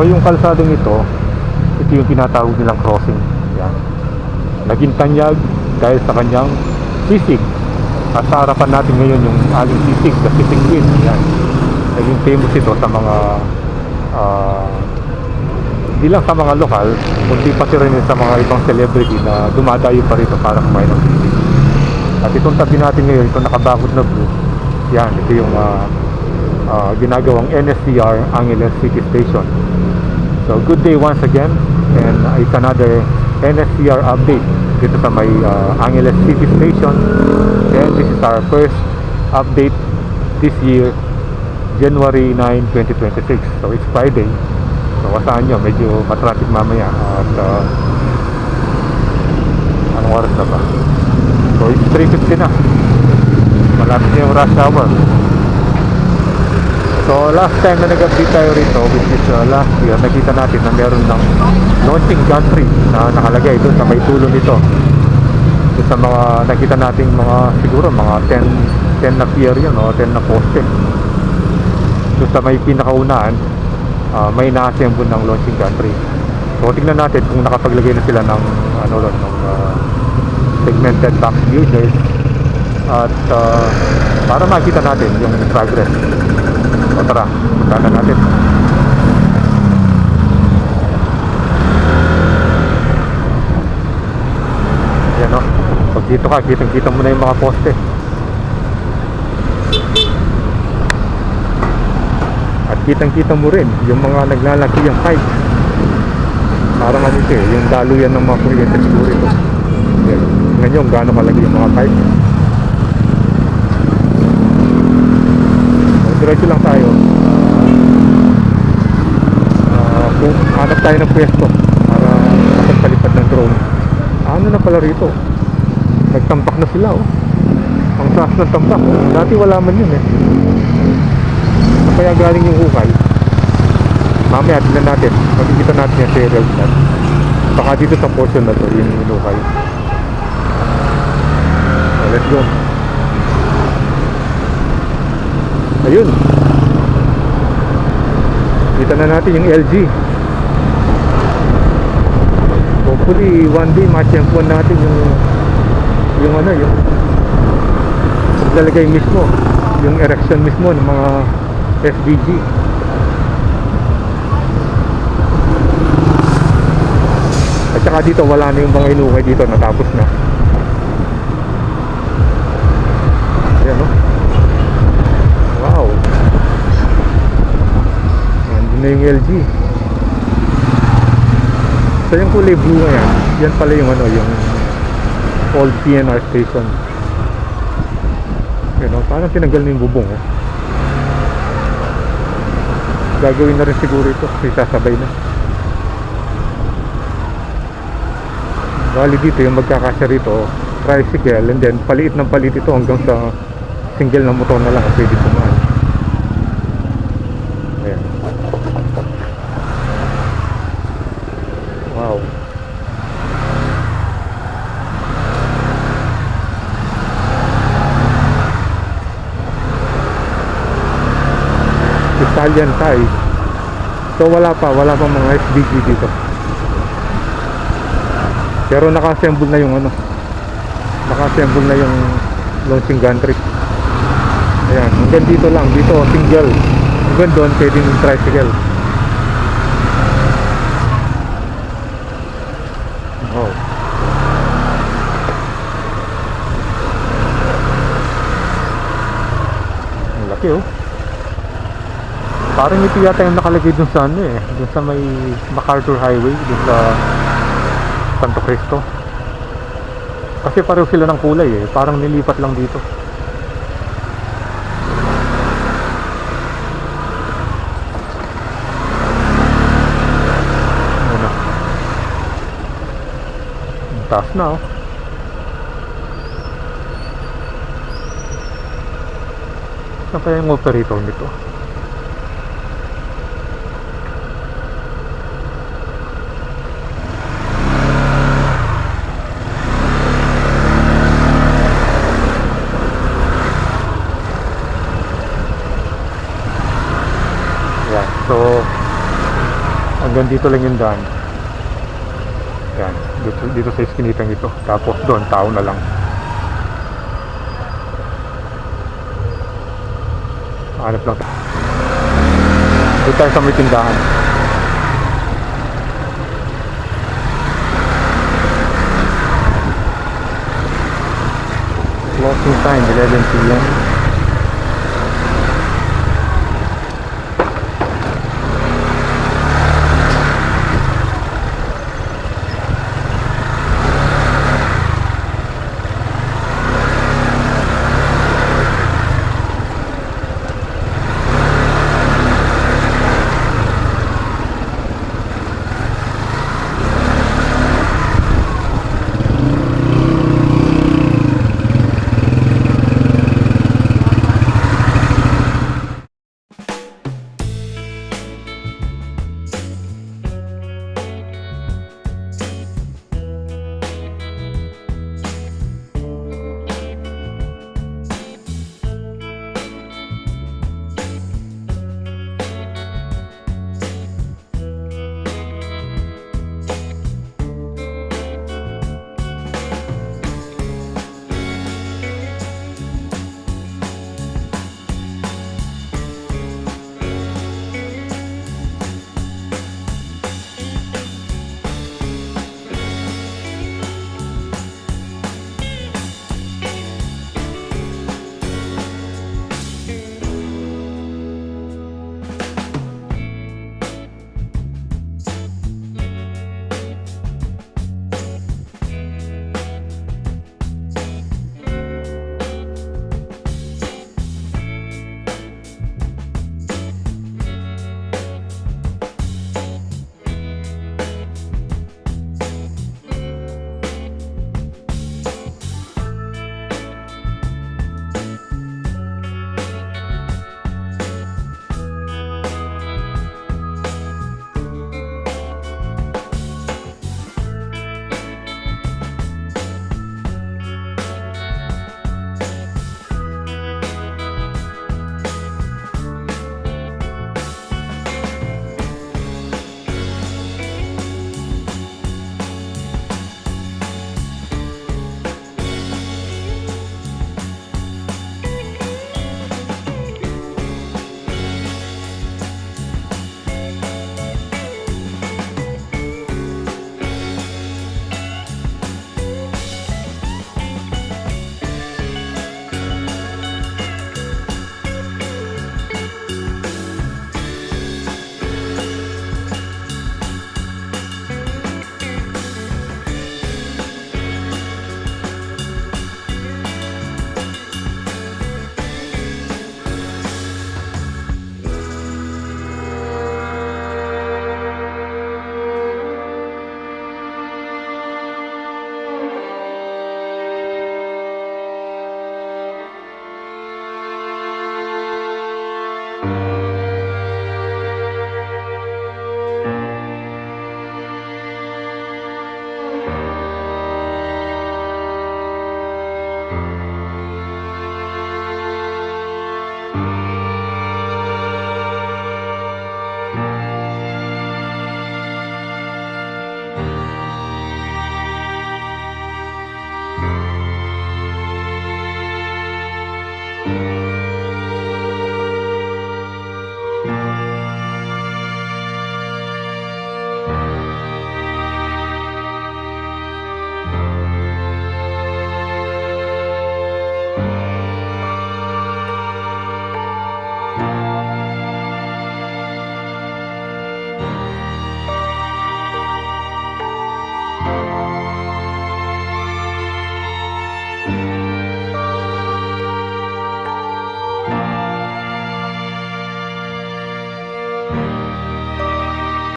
So yung kalsadong ito yung tinatawag nilang crossing. Yan. Naging tanyag dahil sa kanyang sisig. At sa harapan natin ngayon yung aling sisig, the sisig queen. Yan. Naging famous ito sa mga hindi lang sa mga lokal, kundi pati rin sa mga ibang celebrity na dumadayo pa rito para kumain ng sisig. At itong tabi natin ngayon, itong nakabakod na blue, yan, ito yung ginagawang NSCR Angeles City Station. So good day once again, and it's another NSCR update dito sa may Angeles City Station. And this is our first update this year, January 9, 2026. So it's Friday. So kasaan nyo, medyo matraffic mamaya. At anong oras na ba? So it's 3:50 na. Malapit na yung rush hour. So last time na nag-update tayo rito, which is last year, nakita natin na meron ng launching gantry na nakalagay doon sa may tulo nito. Doon sa mga nakita nating mga, siguro mga 10 na pier yun, o 10 na poste. Doon sa may pinakaunahan, may na-assemble ng launching gantry. So tingnan natin kung nakapaglagay na sila ng segmented back builders at para makita natin yung progress. O tara, punta na natin. Yan o, pag dito ka, kitang-kita mo na yung mga poste. At kitang-kita mo rin yung mga naglalaki yung pipe. Parang ano ito yung daluyan ng mga kuryente siguro ito. Ngayon, gaano kalagi yung mga pipe. Diretso lang tayo. Kung hanap tayo ng pwesto para makapagpalipad ng drone. Ano na pala rito? Nagtampak na sila oh. Ang taas ng tampak oh. Dati wala man yun eh. Kaya galing yung hukay. Mamaya tignan natin. Makikita natin yung serial plan. Baka dito sa portion na to yung hukay. So let's go. Ayun. Kita na natin yung LG. Hopefully one day ma-champion natin yung ano, yung lalagay mismo, yung erection mismo ng mga SDG. At saka dito wala na yung mga inukay dito, natapos na. Ayan o. Wow. Nandun na yung LG. So yung kulay blue nga yan pala yung ano, yung old PNR station. Yan o, parang tinanggal na yung bubong eh. Gagawin na rin siguro ito kasi sasabay na. Bali dito yung magkakasya rito, tricycle, and then paliit ng palit ito hanggang sa single na motor na lang ang pwede tumaan. Ayan. Wow. Italian Thai. So wala pa mga SDG dito. Pero naka-assemble na yung ano. Naka-assemble na yung launching gantry. Ayan, hanggang dito lang, dito single. Hanggang doon pwedeng tricycle. Oh. Ang laki oh. Parang ito yata yung nakalagay dun sa ano eh, dun sa may MacArthur Highway, dun sa Santo Cristo. Kasi pareho sila ng kulay eh, parang nilipat lang dito. Ano? Ang taas na oh. Saan kaya yung operator nito? So hanggang dito lang yung daan. Yan, dito sa iskinitang ito. Tapos doon, tao na lang. Hanap lang. Doon tayo sa may tindahan. Closing time, 11 p.m.